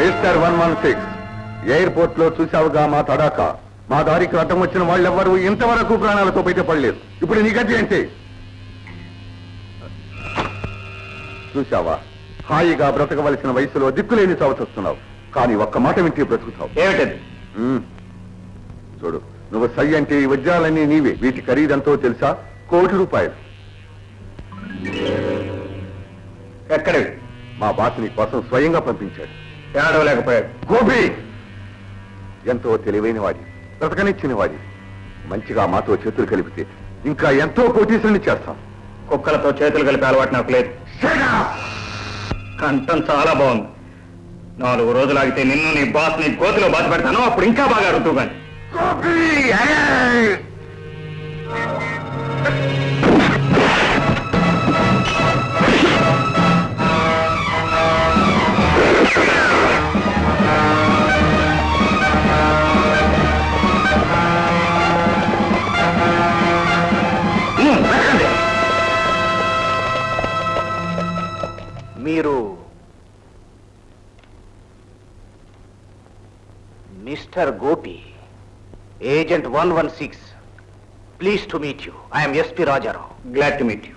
Mister 116 airport లో చూసావుగా మా తడాక. మా దారికి అడ్డం వచ్చిన వాళ్ళెవ్వరూ ఇంతవరకు ప్రాణాలతో బయటపడలేదు. ఇప్పుడు నీ గతి ఏంటి? చూసావా, హాయిగా బ్రతకవలసిన వయసులో దిక్కులేని చావుతున్నావు. కానీ ఒక్క మాట వింటే బ్రతుకుతావు. ఏమిటది? చూడు, నువ్వు సై అంటే ఈ వజ్రాలన్నీ నీవే. వీటి ఖరీదంతో తెలుసా? ₹1,00,00,000. ఎక్కడవి? మా బాస్ నీ కోసం స్వయంగా పంపించాడు. ఏడవలేకపోయాడు. గోపి ఎంతో తెలివైన వాడి, బ్రతకనిచ్చిన వాడి. మంచిగా మాతో చేతులు కలిపితే ఇంకా ఎంతో కోటీసుల్ని చేస్తాం. కుక్కలతో చేతులు కలిపే అలవాటు నాకు లేదు. కంఠం చాలా బాగుంది. 4 రోజులు ఆగితే నిన్ను నీ బాస్ ని కోతిలో బాధ పెడతాను. అప్పుడు ఇంకా బాగా అడుగుతూ కానీ. మీరు mister Gopi, agent 116. Please to meet you. I'm SP Rajarao. Glad to meet you.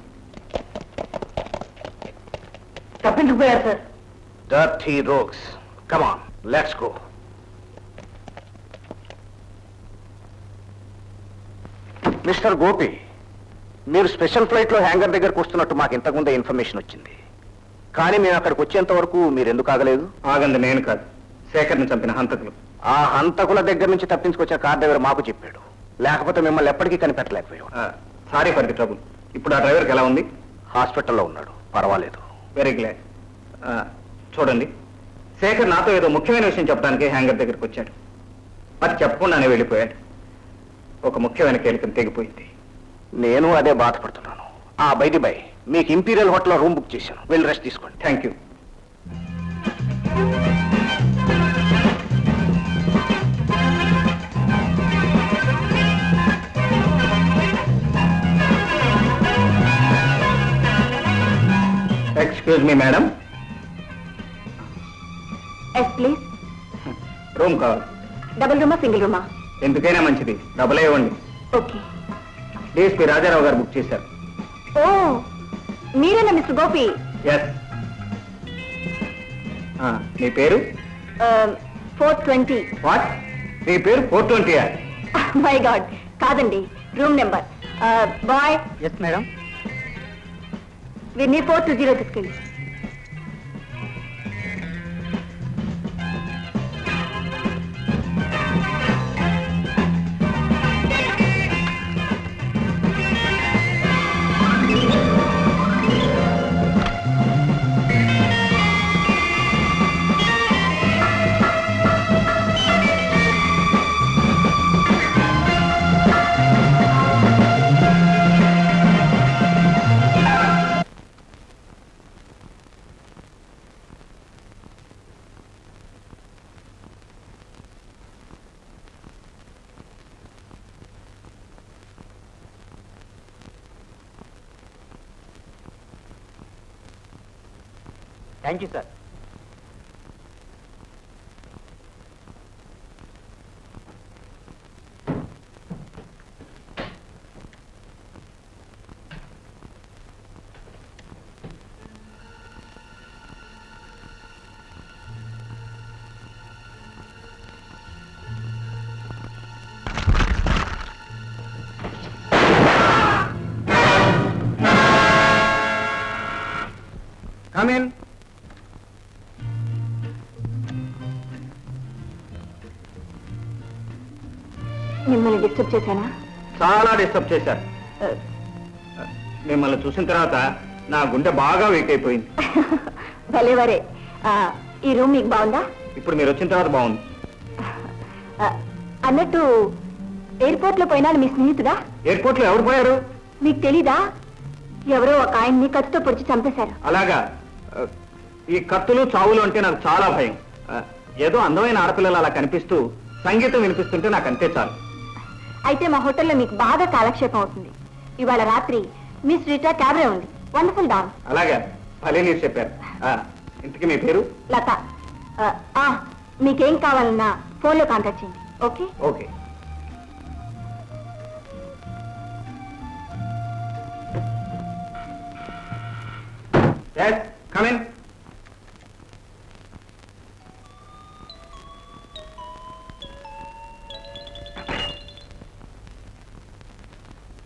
తప్పించుకుపోయారు sir. Dirty rogues. Come on, let's go. Mister Gopi, మీరు స్పెషల్ ఫ్లైట్ లో హ్యాంగర్ దగ్గరకు వస్తున్నట్టు మాకు ఇంతకుముందే ఇన్ఫర్మేషన్ వచ్చింది. కానీ మేము అక్కడికి వచ్చేంత వరకు మీరు ఎందుకు ఆగలేదు? ఆగంది నేను కాదు, శేఖర్ని చంపిన హంతకులు. ఆ హంతకుల దగ్గర నుంచి తప్పించుకొచ్చిన కార్ డ్రైవర్ మాకు చెప్పాడు. లేకపోతే మిమ్మల్ని ఎప్పటికీ కనిపెట్టలేకపోయాడు. Sorry for the trouble. ఇప్పుడు ఆ డ్రైవర్కి ఎలా ఉంది? హాస్పిటల్లో ఉన్నాడు, పర్వాలేదు. Very glad. చూడండి, శేఖర్ నాతో ఏదో ముఖ్యమైన విషయం చెప్పడానికి హ్యాంగర్ దగ్గరికి వచ్చాడు. అది చెప్పకుండానే వెళ్ళిపోయాడు. ఒక ముఖ్యమైన కీలకం తెగిపోయింది. నేను అదే బాధపడుతున్నాను. బైది బై, మీకు ఇంపీరియల్ హోటల్లో రూమ్ బుక్ చేశాను. వెళ్ళి రెస్ట్ తీసుకోండి. Thank you. Excuse me madam. Yes please. Room కావాలి. డబుల్ రూమా సింగిల్ రూమా? ఎందుకైనా మంచిది, డబుల్ ఇవ్వండి. ఓకే. డిఎస్పీ రాజారావు గారు బుక్ చేశారు. ఓ, మీరేనా మిస్టర్ గోపి? ఎస్. మీ పేరు? 420. వాట్? మీ పేరు 420? మై గాడ్, కాదండి, room number. Boy. Yes madam. వీరిని 420 తీసుకెళ్ళి. Thank you sir. Come in. మిమ్మల్ని డిస్టర్బ్ చేశానా? చాలా డిస్టర్బ్ చేశారు. మిమ్మల్ని చూసిన తర్వాత నా గుండె బాగా వీక్ అయిపోయింది. భలేవరే. ఈ రూమ్ మీకు బాగుందా? ఇప్పుడు మీరు వచ్చిన తర్వాత బాగుంది. అన్నట్టు ఎయిర్పోర్ట్ లో పోయినాడు మీ స్నేహితుడా? ఎయిర్పోర్ట్ లో ఎవరు పోయారు? మీకు తెలీదా? ఎవరో ఒక ఆయన్ని కత్తితో పొడిచి చంపేశారు. అలాగా. ఈ కత్తులు చావులు అంటే నాకు చాలా భయం. ఏదో అందమైన ఆడపిల్లలు అలా కనిపిస్తూ సంగీతం వినిపిస్తుంటే నాకు అంతే చాలు. అయితే మా హోటల్లో మీకు బాగా కాలక్షేపం అవుతుంది. ఇవాళ రాత్రి మిస్ రీటా క్యాబ్రే ఉంది. Wonderful dance. అలాగా, భలే మీరు చెప్పారు. ఇంతకీ మీ పేరు? లత. మీకేం కావాలన్నా ఫోన్లో కాంటాక్ట్ చేయండి. Okay? Okay. Come in.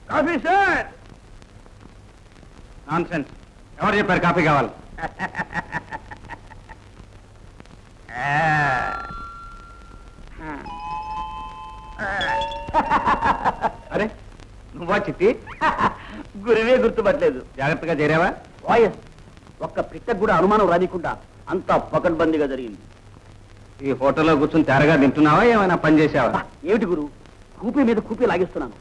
Coffee sir. Nonsense. ఎవరు చెప్పారు కాఫీ కావాలి? అరే నువ్వా చిట్టి? గురువే గుర్తుపట్టలేదు. జాగ్రత్తగా చేరావా? వాయస్ ఒక్క పిట్టకు కూడా అనుమానం రానికుండా అంతా పకడ్బందీగా జరిగింది. ఈ హోటల్లో కూర్చొని తేరగా తింటున్నావా, ఏమైనా పని చేసావా? ఏమిటి గురు, కూపీ మీద కూపీ లాగిస్తున్నాను.